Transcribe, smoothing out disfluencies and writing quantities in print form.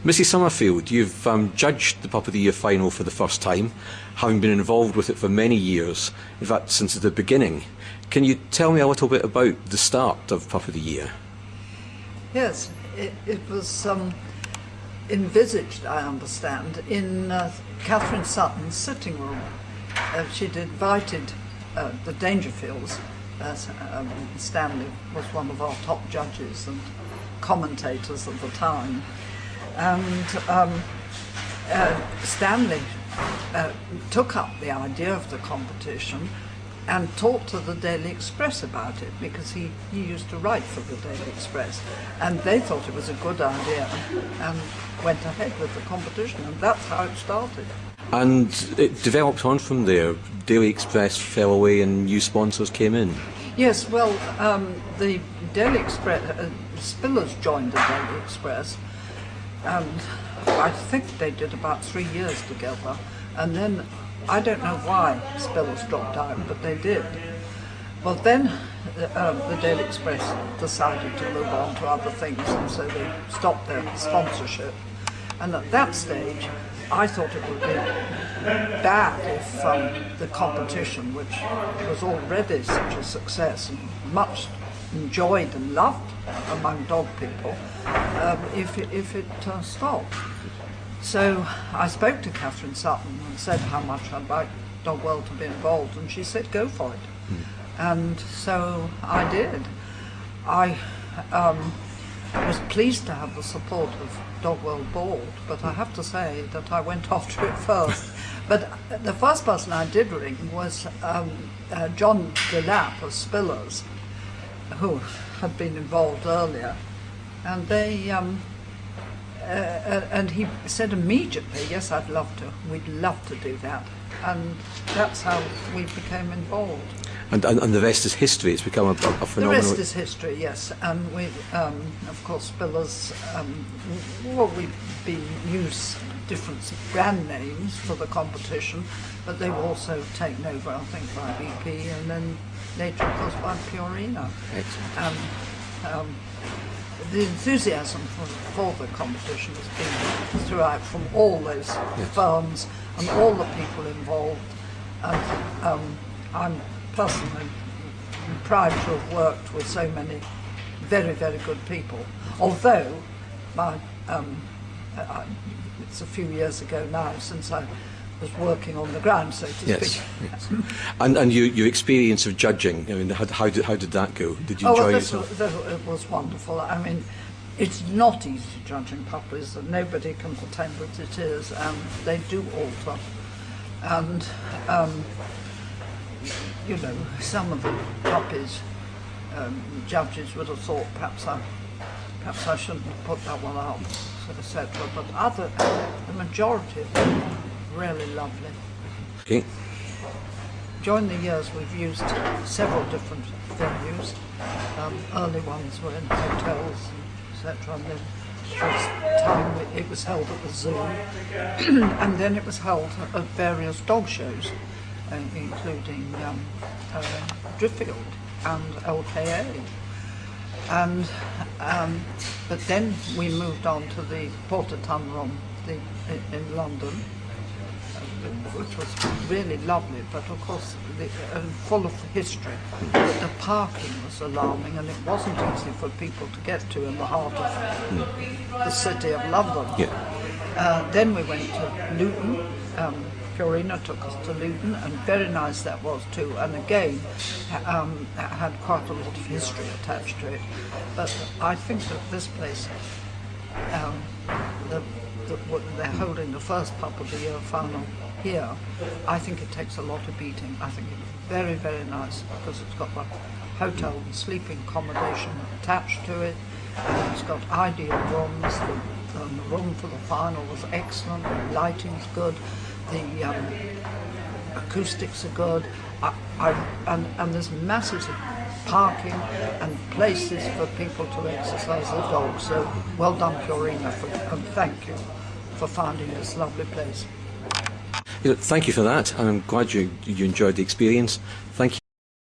Mrs Somerfield, you've judged the Pup of the Year final for the first time, having been involved with it for many years, in fact since the beginning. Can you tell me a little bit about the start of Pup of the Year? Yes, it was envisaged, I understand, in Catherine Sutton's sitting room. She'd invited the Dangerfields. Stanley was one of our top judges and commentators at the time, and Stanley took up the idea of the competition and talked to the Daily Express about it, because he used to write for the Daily Express, and they thought it was a good idea and went ahead with the competition, and that's how it started. And it developed on from there. Daily Express fell away and new sponsors came in. Yes, well, the Daily Express, Spillers joined the Daily Express, and I think they did about 3 years together, and then I don't know why Spillers dropped out, but they did. Well, then the Daily Express decided to move on to other things, and so they stopped their sponsorship. And at that stage, I thought it would be bad if the competition, which was already such a success and much enjoyed and loved among dog people, if it stopped. So I spoke to Catherine Sutton and said how much I'd like Dog World to be involved, and she said go for it. And so I did. I was pleased to have the support of Dog World Board, but I have to say that I went after it first. But the first person I did ring was John Delap of Spillers, who had been involved earlier, and they and he said immediately, yes, we'd love to do that, and that's how we became involved. And the rest is history. It's become a phenomenal... The rest is history, yes. And we, of course, Spillers, we've used different brand names for the competition, but they were also taken over, I think, by BP, and then later, of course, by Purina. Excellent. The enthusiasm for the competition has been throughout, from all those firms and all the people involved. And I'm personally proud to have worked with so many very, very good people. Although it's a few years ago now since I was working on the ground, so to speak. Yes. And your experience of judging, I mean, how did that go? Did you enjoy yourself? It was wonderful. I mean, it's not easy judging puppies, and nobody can pretend that it is, and they do alter. And you know, some of the puppies, judges would have thought perhaps I shouldn't have put that one up, etc. But the majority of them are really lovely. Okay. During the years, we've used several different venues. Early ones were in hotels, etc. And then first time it was held at the zoo, and then it was held at various dog shows, including Driffield and LKA. And but then we moved on to the Porter-Ton Room in London, which was really lovely, but of course full of history. But the parking was alarming, and it wasn't easy for people to get to in the heart of the city of London. Yeah. Then we went to Luton. Purina took us to Luton, and very nice that was too, and again had quite a lot of history attached to it. But I think that this place, they're holding the first Pup of the Year final here, I think it takes a lot of beating. I think it's very, very nice, because it's got the hotel and sleeping accommodation attached to it, and it's got ideal rooms. The room for the final was excellent, the lighting's good, the acoustics are good, and there's masses of parking and places for people to exercise their dogs. So well done, Purina, and thank you for finding this lovely place. Thank you for that, and I'm glad you enjoyed the experience. Thank you.